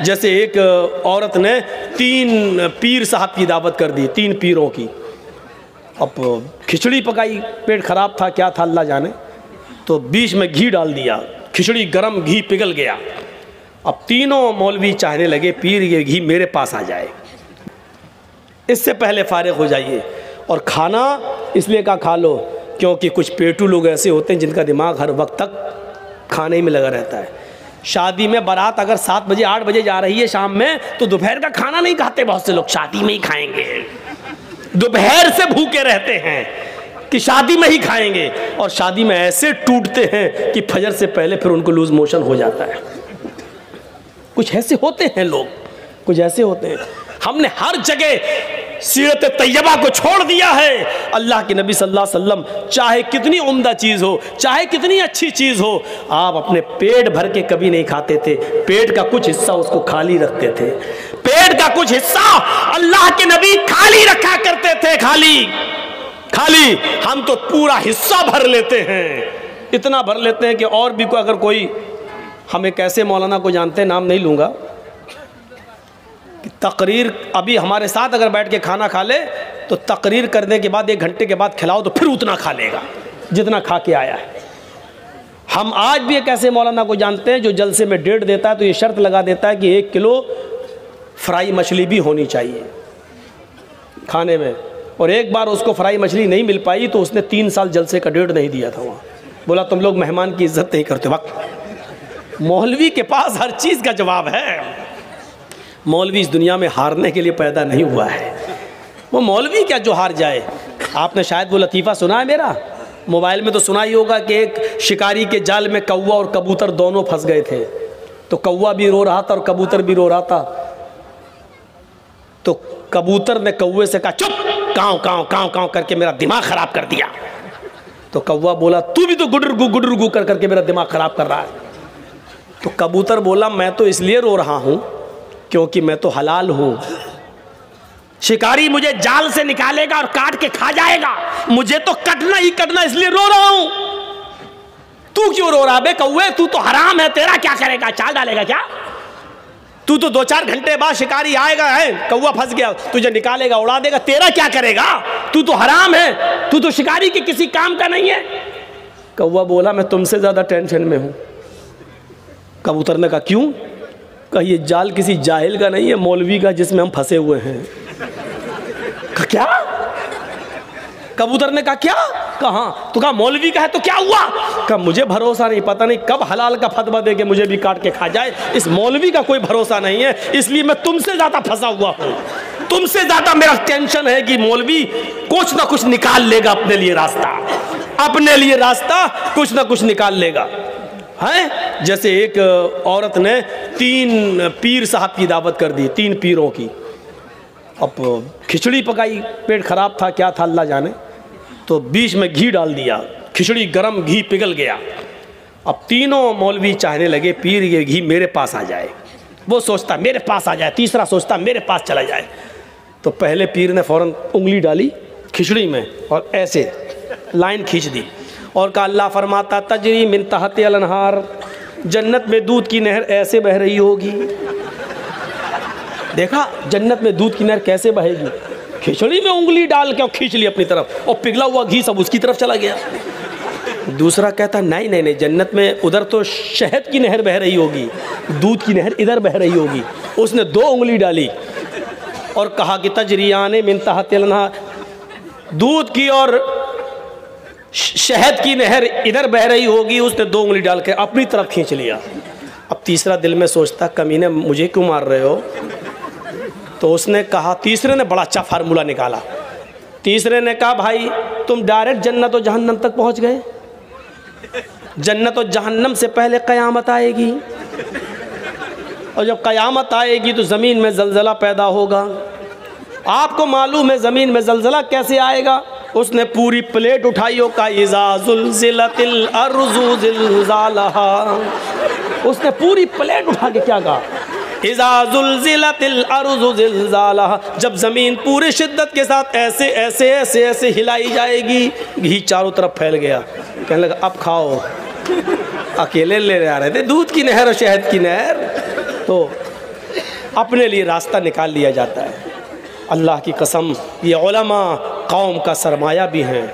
जैसे एक औरत ने 3 पीर साहब की दावत कर दी, 3 पीरों की। अब खिचड़ी पकाई, पेट ख़राब था, क्या था अल्लाह जाने, तो बीच में घी डाल दिया, खिचड़ी गरम, घी पिघल गया। अब तीनों मौलवी चाहने लगे पीर ये घी मेरे पास आ जाए, इससे पहले फारिग हो जाइए। और खाना इसलिए का खा लो क्योंकि कुछ पेटू लोग ऐसे होते हैं जिनका दिमाग हर वक्त तक खाने में लगा रहता है। शादी में बारात अगर 7 बजे 8 बजे जा रही है शाम में, तो दोपहर का खाना नहीं खाते बहुत से लोग, शादी में ही खाएंगे। दोपहर से भूखे रहते हैं कि शादी में ही खाएंगे, और शादी में ऐसे टूटते हैं कि फजर से पहले फिर उनको लूज मोशन हो जाता है। कुछ ऐसे होते हैं लोग, कुछ ऐसे होते हैं। हमने हर जगह सीरत तैयबा को छोड़ दिया है। अल्लाह के नबी सल्लल्लाहु अलैहि वसल्लम चाहे कितनी उम्दा चीज़ हो, चाहे कितनी अच्छी चीज़ हो, आप अपने पेट भर के कभी नहीं खाते थे। पेट का कुछ हिस्सा उसको खाली रखते थे। पेट का कुछ हिस्सा अल्लाह के नबी खाली रखा करते थे, खाली खाली। हम तो पूरा हिस्सा भर लेते हैं, इतना भर लेते हैं कि और भी कोई, अगर कोई, हम एक ऐसे मौलाना को जानते हैं, नाम नहीं लूँगा, तकरीर अभी हमारे साथ अगर बैठ के खाना खा ले तो तकरीर करने के बाद 1 घंटे के बाद खिलाओ तो फिर उतना खा लेगा जितना खा के आया है। हम आज भी एक ऐसे मौलाना को जानते हैं जो जलसे में 1.5 देता है तो ये शर्त लगा देता है कि 1 किलो फ्राई मछली भी होनी चाहिए खाने में, और एक बार उसको फ्राई मछली नहीं मिल पाई तो उसने 3 साल जलसे का 1.5 नहीं दिया था वहाँ। बोला तुम लोग मेहमान की इज्जत नहीं करते। वक्त मौलवी के पास हर चीज़ का जवाब है। मौलवी इस दुनिया में हारने के लिए पैदा नहीं हुआ है। वो मौलवी क्या जो हार जाए। आपने शायद वो लतीफ़ा सुना है मेरा, मोबाइल में तो सुना ही होगा कि एक शिकारी के जाल में कौवा और कबूतर दोनों फंस गए थे। तो कौवा भी रो रहा था और कबूतर भी रो रहा था। तो कबूतर ने कौवे से कहा चुप, काँव काँव काँव काँव करके मेरा दिमाग ख़राब कर दिया। तो कौवा बोला तू भी तो गुडुरगू कर करके मेरा दिमाग ख़राब कर रहा है। तो कबूतर बोला मैं तो इसलिए रो रहा हूँ क्योंकि मैं तो हलाल हूँ। शिकारी मुझे जाल से निकालेगा और काट के खा जाएगा, मुझे तो कटना ही कटना, इसलिए रो रहा हूँ। तू क्यों रो रहा बे कौवे, तू तो हराम है, तेरा क्या करेगा, चाल डालेगा क्या? तू तो 2-4 घंटे बाद शिकारी आएगा, है कौवा फंस गया, तुझे निकालेगा उड़ा देगा, तेरा क्या करेगा? तू तो हराम है, तू तो शिकारी के किसी काम का नहीं है। कौवा बोला मैं तुमसे ज़्यादा टेंशन में हूँ। कबूतर ने कहा क्यों? कहा ये जाल किसी जाहिल का नहीं है, मौलवी का जिसमें हम फंसे हुए हैं। कहा क्या? कबूतर ने कहा क्या? कहा तो कहा मौलवी का है तो क्या हुआ? कहा मुझे भरोसा नहीं, पता नहीं कब हलाल का फतवा दे के मुझे भी काट के खा जाए, इस मौलवी का कोई भरोसा नहीं है, इसलिए मैं तुमसे ज़्यादा फंसा हुआ हूँ। तुमसे ज़्यादा मेरा टेंशन है कि मौलवी कुछ ना कुछ निकाल लेगा अपने लिए रास्ता, अपने लिए रास्ता कुछ ना कुछ निकाल लेगा। है जैसे एक औरत ने 3 पीर साहब की दावत कर दी, 3 पीरों की। अब खिचड़ी पकाई, पेट ख़राब था, क्या था अल्लाह जाने, तो बीच में घी डाल दिया, खिचड़ी गरम, घी पिघल गया। अब तीनों मौलवी चाहने लगे पीर ये घी मेरे पास आ जाए। वो सोचता मेरे पास आ जाए, तीसरा सोचता मेरे पास चला जाए। तो पहले पीर ने फ़ौरन उंगली डाली खिचड़ी में और ऐसे लाइन खींच दी और कहा अल्लाह फरमाता तजरी मिन तहती अल अनहार, जन्नत में दूध की नहर ऐसे बह रही होगी। देखा जन्नत में दूध की नहर कैसे बहेगी, खिचड़ी में उंगली डाल के और खींच ली अपनी तरफ, और पिघला हुआ घी सब उसकी तरफ चला गया। दूसरा कहता नहीं नहीं नहीं, जन्नत में उधर तो शहद की नहर बह रही होगी, दूध की नहर इधर बह रही होगी। उसने 2 उंगली डाली और कहा कि तजरियाने मिन तहती अल अनहार, दूध की और शहद की नहर इधर बह रही होगी। उसने 2 उंगली डाल के अपनी तरफ खींच लिया। अब तीसरा दिल में सोचता कमीने मुझे क्यों मार रहे हो? तो उसने कहा, तीसरे ने बड़ा अच्छा फार्मूला निकाला। तीसरे ने कहा भाई तुम डायरेक्ट जन्नत और जहन्नम तक पहुंच गए, जन्नत और जहन्नम से पहले क़यामत आएगी, और जब क़यामत आएगी तो ज़मीन में ज़लज़ला पैदा होगा। आपको मालूम है ज़मीन में ज़लज़ला कैसे आएगा? उसने पूरी प्लेट उठाई और कहा इज़ा ज़ुलज़िलतिल अर्ज़ु ज़िलज़ालहा। उसने पूरी प्लेट उठा के क्या कहा? इज़ा ज़ुलज़िलतिल अर्ज़ु ज़िलज़ालहा। जब ज़मीन पूरी शिद्दत के साथ ऐसे ऐसे ऐसे ऐसे हिलाई जाएगी, घी चारों तरफ फैल गया। कहने लगा अब खाओ। अकेले ले आ रहे थे दूध की नहर और शहद की नहर, तो अपने लिए रास्ता निकाल लिया जाता है। अल्लाह की कसम, ये उलमा कौम का सरमाया भी हैं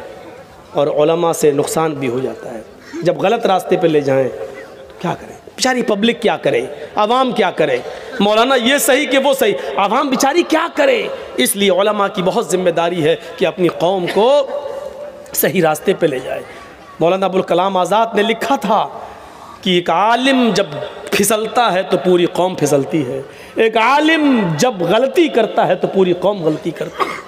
और उलमा से नुकसान भी हो जाता है। जब गलत रास्ते पे ले जाएं तो क्या करें? बेचारी पब्लिक क्या करे, आवाम क्या करे? मौलाना ये सही कि वो सही, आवाम बेचारी क्या करे? इसलिए उलमा की बहुत जिम्मेदारी है कि अपनी कौम को सही रास्ते पे ले जाए। मौलाना अबुल कलाम आज़ाद ने लिखा था कि एक आलिम जब फिसलता है तो पूरी कौम फिसलती है, एक आलिम जब गलती करता है तो पूरी कौम गलती करती है।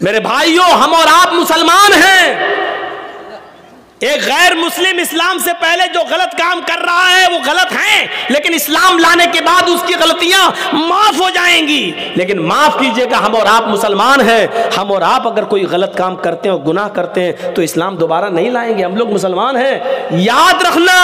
मेरे भाइयों, हम और आप मुसलमान हैं। एक गैर मुस्लिम इस्लाम से पहले जो गलत काम कर रहा है वो गलत है, लेकिन इस्लाम लाने के बाद उसकी गलतियां माफ हो जाएंगी। लेकिन माफ कीजिएगा, हम और आप मुसलमान हैं। हम और आप अगर कोई गलत काम करते हैं और गुनाह करते हैं तो इस्लाम दोबारा नहीं लाएंगे। हम लोग मुसलमान हैं। याद रखना,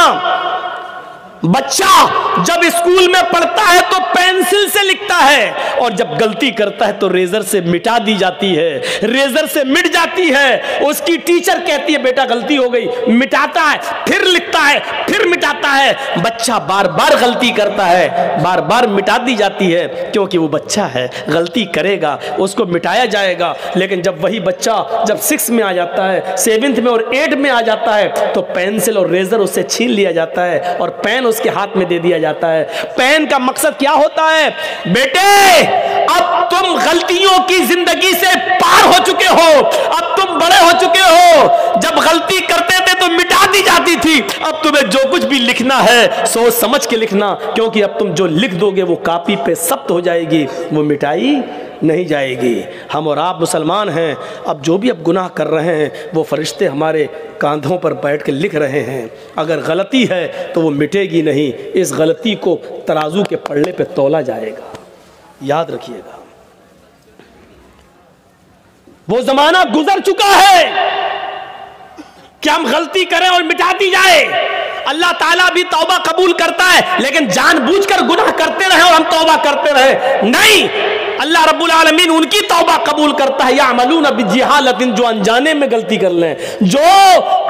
बच्चा जब स्कूल में पढ़ता है तो पेंसिल से लिखता है और जब गलती करता है तो रेजर से मिटा दी जाती है, रेजर से मिट जाती है। उसकी टीचर कहती है बेटा गलती हो गई, मिटाता है, फिर लिखता है, फिर मिटाता है। बच्चा बार बार गलती करता है, बार बार मिटा दी जाती है, क्योंकि वो बच्चा है, गलती करेगा, उसको मिटाया जाएगा। लेकिन जब वही बच्चा जब 6 में आ जाता है, 7th में और 8 में आ जाता है तो पेंसिल और रेजर उससे छीन लिया जाता है और पेन उसके हाथ में दे दिया जाता है। पेन का मकसद क्या होता है? बेटे, अब तुम गलतियों की जिंदगी से पार हो चुके हो, अब तुम बड़े हो चुके हो। जब गलती करते थे तो मिटा दी जाती थी, अब तुम्हें जो कुछ भी लिखना है सोच समझ के लिखना, क्योंकि अब तुम जो लिख दोगे वो कापी पे सब्त हो जाएगी, वो मिटाई नहीं जाएगी। हम और आप मुसलमान हैं। अब जो भी अब गुनाह कर रहे हैं वो फरिश्ते हमारे कांधों पर बैठ के लिख रहे हैं। अगर गलती है तो वो मिटेगी नहीं, इस गलती को तराजू के पल्ले पे तोला जाएगा। याद रखिएगा, वो जमाना गुजर चुका है कि हम गलती करें और मिटा दी जाए। अल्लाह ताला भी तौबा कबूल करता है, लेकिन जानबूझकर गुनाह करते रहे और हम तौबा करते रहे नहीं। अल्लाह रब्बुल आलमीन उनकी तौबा कबूल करता है, यामलून बिजहालतिन, जो अनजाने में गलती कर लें, जो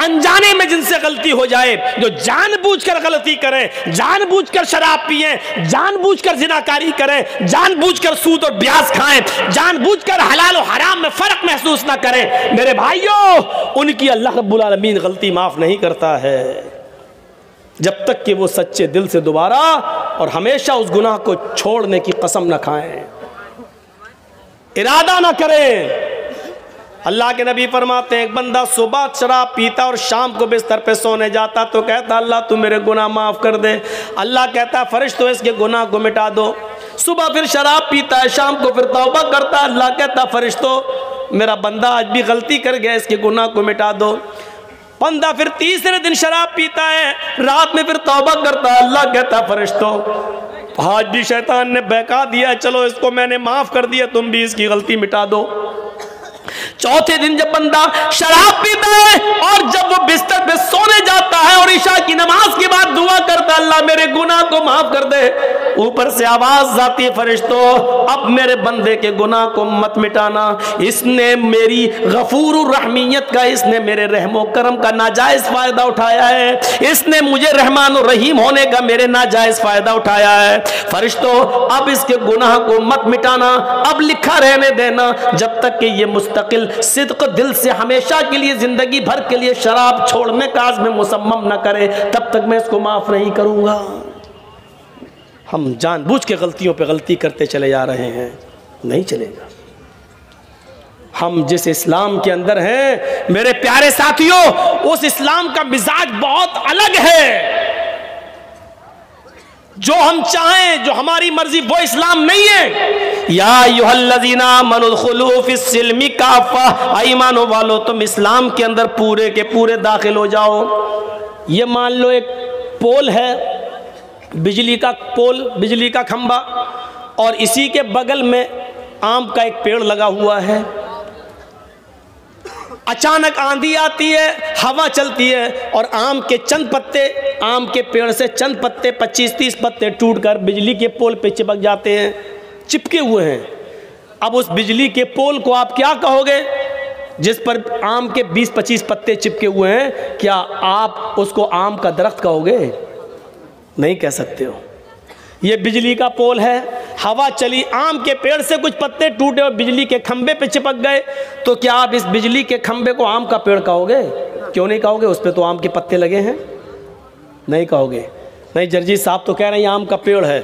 अनजाने में जिनसे गलती हो जाए, जो जानबूझकर गलती करें, जानबूझकर शराब पिएं, जानबूझकर जिनाकारी करें, जानबूझकर सूद और ब्याज खाएं, जानबूझकर हलाल और हराम में फर्क महसूस ना करें, मेरे भाइयों, उनकी अल्लाह रब्बुल आलमीन गलती माफ नहीं करता है जब तक कि वो सच्चे दिल से दोबारा और हमेशा उस गुनाह को छोड़ने की कसम न खाएं, इरादा ना करें। अल्लाह के नबी फरमाते हैं, एक बंदा सुबह शराब पीता और शाम को बिस्तर पे सोने जाता तो कहता अल्लाह तू मेरे गुनाह माफ़ कर दे। अल्लाह कहता फरिश्तों इसके गुनाह को मिटा दो। सुबह फिर शराब पीता है, शाम को फिर तौबा करता, अल्लाह कहता फरिश्तों मेरा बंदा आज भी गलती कर गया, इसके गुनाह को मिटा दो। बंदा फिर तीसरे दिन शराब पीता है, रात में फिर तौबा करता है, अल्लाह कहता फरिश्तों आज भी शैतान ने बहका दिया, चलो इसको मैंने माफ कर दिया, तुम भी इसकी गलती मिटा दो। चौथे दिन जब बंदा शराब पीता है और जब वो बिस्तर पे सोने जाता है और ईशा की नमाज के बाद दुआ करता है अल्लाह मेरे गुनाह को माफ कर दे, ऊपर से आवाज आती है फरिश्तों अब मेरे बंदे के गुनाह को मत मिटाना, इसने मेरी गफूर रहमियत का, इसने मेरे रहमो करम का नाजायज फायदा उठाया है, इसने मुझे रहमान और रहीम होने का मेरे नाजायज फायदा उठाया है। फरिश्तों अब इसके गुनाह को मत मिटाना, अब लिखा रहने देना, जब तक कि ये मुस्तकिल सिद्क दिल से हमेशा के लिए जिंदगी भर के लिए शराब छोड़ने का आज़्म मुसम्मम न करे, तब तक मैं इसको माफ नहीं करूंगा। हम जानबूझ के गलतियों पे गलती करते चले जा रहे हैं, नहीं चलेगा। हम जिस इस्लाम के अंदर हैं मेरे प्यारे साथियों, उस इस्लाम का मिजाज बहुत अलग है। जो हम चाहें, जो हमारी मर्जी, वो इस्लाम नहीं है। या अय्युहल्लज़ीना आमनुदखुलू फिस्सिल्मि काफ़ा, ईमान वालो तुम इस्लाम के अंदर पूरे के पूरे दाखिल हो जाओ। ये मान लो एक पोल है, बिजली का पोल, बिजली का खंबा, और इसी के बगल में आम का एक पेड़ लगा हुआ है। अचानक आंधी आती है, हवा चलती है और आम के चंद पत्ते, आम के पेड़ से चंद पत्ते, 25-30 पत्ते टूटकर बिजली के पोल पे चिपक जाते हैं, चिपके हुए हैं। अब उस बिजली के पोल को आप क्या कहोगे जिस पर आम के 20-25 पत्ते चिपके हुए हैं? क्या आप उसको आम का दरख्त कहोगे? नहीं कह सकते हो। ये बिजली का पोल है, हवा चली, आम के पेड़ से कुछ पत्ते टूटे और बिजली के खंबे पे चिपक गए, तो क्या आप इस बिजली के खंबे को आम का पेड़ कहोगे? क्यों नहीं कहोगे? उस पर तो आम के पत्ते लगे हैं, नहीं कहोगे। नहीं, जर्जी साहब तो कह रहे हैं आम का पेड़ है,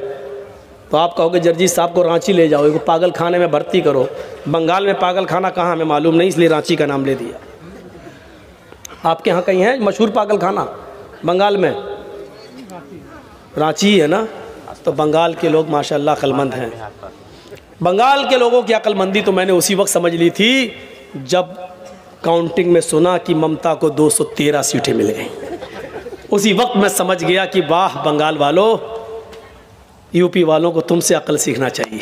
तो आप कहोगे जर्जी साहब को रांची ले जाओ, एक पागल खाने में भर्ती करो। बंगाल में पागल खाना कहाँ हमें मालूम नहीं, इसलिए रांची का नाम ले दिया। आपके यहाँ कहीं है मशहूर पागल खाना बंगाल में? रांची है ना। तो बंगाल के लोग माशाल्लाह अक्लमंद हैं। बंगाल के लोगों की अक्लमंदी तो मैंने उसी वक्त समझ ली थी जब काउंटिंग में सुना कि ममता को 213 सीटें मिल गई। उसी वक्त मैं समझ गया कि वाह बंगाल वालों, यूपी वालों को तुमसे अक्ल सीखना चाहिए।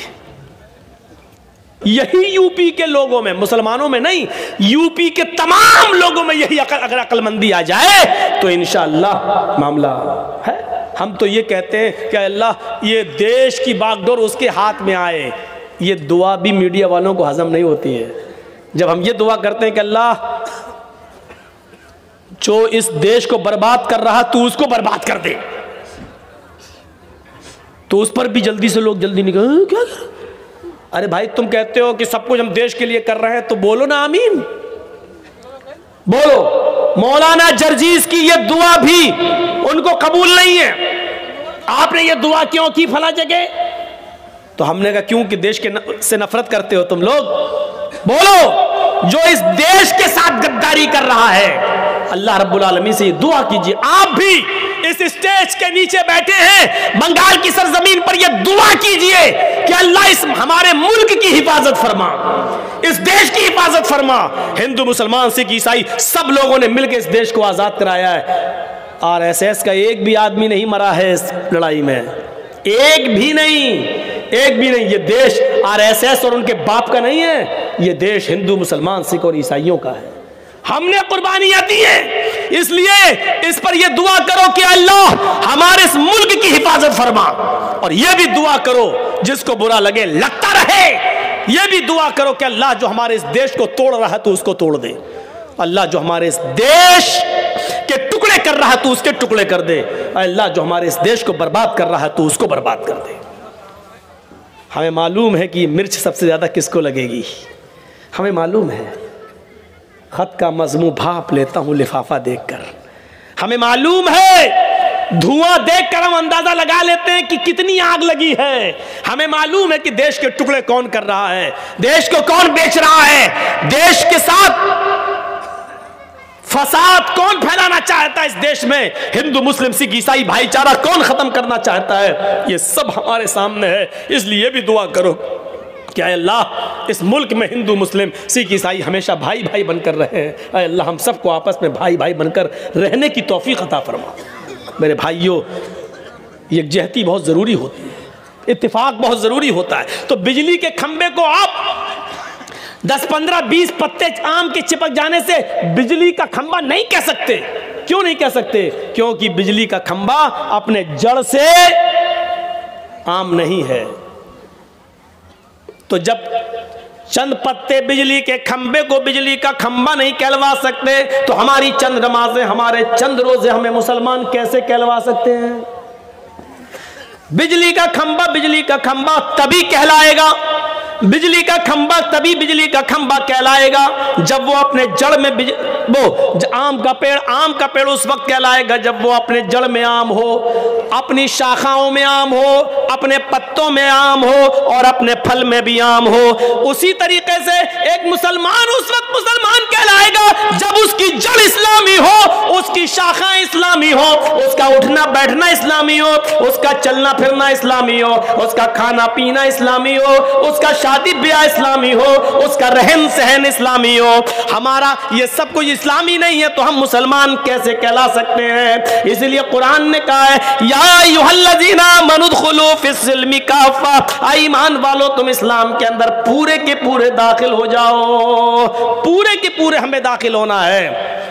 यही यूपी के लोगों में, मुसलमानों में नहीं, यूपी के तमाम लोगों में यही अगर अक्लमंदी आ जाए तो इंशाअल्लाह मामला है। हम तो ये कहते हैं कि अल्लाह ये देश की बागडोर उसके हाथ में आए। ये दुआ भी मीडिया वालों को हजम नहीं होती है। जब हम ये दुआ करते हैं कि अल्लाह जो इस देश को बर्बाद कर रहा तू उसको बर्बाद कर दे, तो उस पर भी जल्दी से लोग जल्दी निकल क्या कर? अरे भाई तुम कहते हो कि सब कुछ हम देश के लिए कर रहे हैं तो बोलो ना आमीन, बोलो। मौलाना जर्जीस की ये दुआ भी उनको कबूल नहीं है। आपने ये दुआ क्यों की फला जगह? तो हमने कहा क्योंकि देश के से नफरत करते हो तुम लोग। बोलो जो इस देश के साथ गद्दारी कर रहा है। अल्लाह रब्बुल आलमीन से ये दुआ कीजिए, आप भी इस स्टेज के नीचे बैठे हैं बंगाल की सरजमीन पर, ये दुआ कीजिए कि अल्लाह इस हमारे मुल्क की हिफाजत फरमा, इस देश की हिफाजत फरमा। हिंदू मुसलमान सिख ईसाई सब लोगों ने मिलकर इस देश को आजाद कराया है। आरएसएस का एक भी आदमी नहीं मरा है इस लड़ाई में, एक भी नहीं, एक भी नहीं। ये देश आरएसएस और उनके बाप का नहीं है, ये देश हिंदू मुसलमान सिख और ईसाइयों का है। हमने कुर्बानियां दी हैं, इसलिए इस पर यह दुआ करो कि अल्लाह हमारे इस मुल्क की हिफाजत फरमा। और यह भी दुआ करो जिसको बुरा लगे लगता रहे, यह भी दुआ करो कि अल्लाह जो हमारे इस देश को तोड़ रहा है तो उसको तोड़ दे। अल्लाह जो हमारे इस देश के टुकड़े कर रहा है तो उसके टुकड़े कर दे। अल्लाह जो हमारे इस देश को बर्बाद कर रहा है तो उसको बर्बाद कर दे। हमें मालूम है कि मिर्च सबसे ज्यादा किसको लगेगी, हमें मालूम है। खत का मजमू भाप लेता हूं लिफाफा देखकर। हमें मालूम है, धुआं देखकर हम अंदाजा लगा लेते हैं कि कितनी आग लगी है। हमें मालूम है कि देश के टुकड़े कौन कर रहा है, देश को कौन बेच रहा है, देश के साथ फसाद कौन फैलाना चाहता है इस देश में, हिंदू मुस्लिम सिख ईसाई भाईचारा कौन खत्म करना चाहता है, ये सब हमारे सामने है। इसलिए भी दुआ करो क्या अल्लाह इस मुल्क में हिंदू मुस्लिम सिख ईसाई हमेशा भाई भाई बनकर रहे हैं। अल्लाह हम सबको आपस में भाई भाई बनकर रहने की तौफीक अता फरमा। मेरे भाइयों, यकजहती बहुत ज़रूरी होती है, इत्तेफाक बहुत ज़रूरी होता है। तो बिजली के खंबे को आप 10, 15, 20 पत्ते आम के चिपक जाने से बिजली का खंबा नहीं कह सकते। क्यों नहीं कह सकते? क्योंकि बिजली का खंबा अपने जड़ से आम नहीं है। तो जब चंद पत्ते बिजली के खंबे को बिजली का खंबा नहीं कहलवा सकते, तो हमारी चंद नमाजें, हमारे चंद रोजे हमें मुसलमान कैसे कहलवा सकते हैं? बिजली का खंबा तभी कहलाएगा, बिजली का खंबा तभी बिजली का खंबा कहलाएगा जब वो अपने जड़ में आम का पेड़ उस वक्त कहलाएगा जब वो अपने जड़ में आम हो, अपनी शाखाओं में आम हो, अपने पत्तों में आम हो और अपने फल में भी आम हो। उसी तरीके से एक मुसलमान उस वक्त मुसलमान कहलाएगा जब उसकी जड़ इस्लामी हो, उसकी शाखा इस्लामी हो, उसका उठना बैठना इस्लामी हो, उसका चलना फिरना इस्लामी हो, उसका खाना पीना इस्लामी हो, उसका शादी ब्याह इस्लामी हो, उसका रहन सहन इस्लामी हो। हमारा ये सब कुछ इस्लामी नहीं है तो हम मुसलमान कैसे कहला सकते हैं? इसलिए कुरान ने कहा है या अय्युहल्लज़ीना आमनुदखुलू फिस्सिल्मि काफ़ा, ईमान वालों तुम इस्लाम के अंदर पूरे के पूरे दाखिल हो जाओ। पूरे के पूरे हमें दाखिल होना है।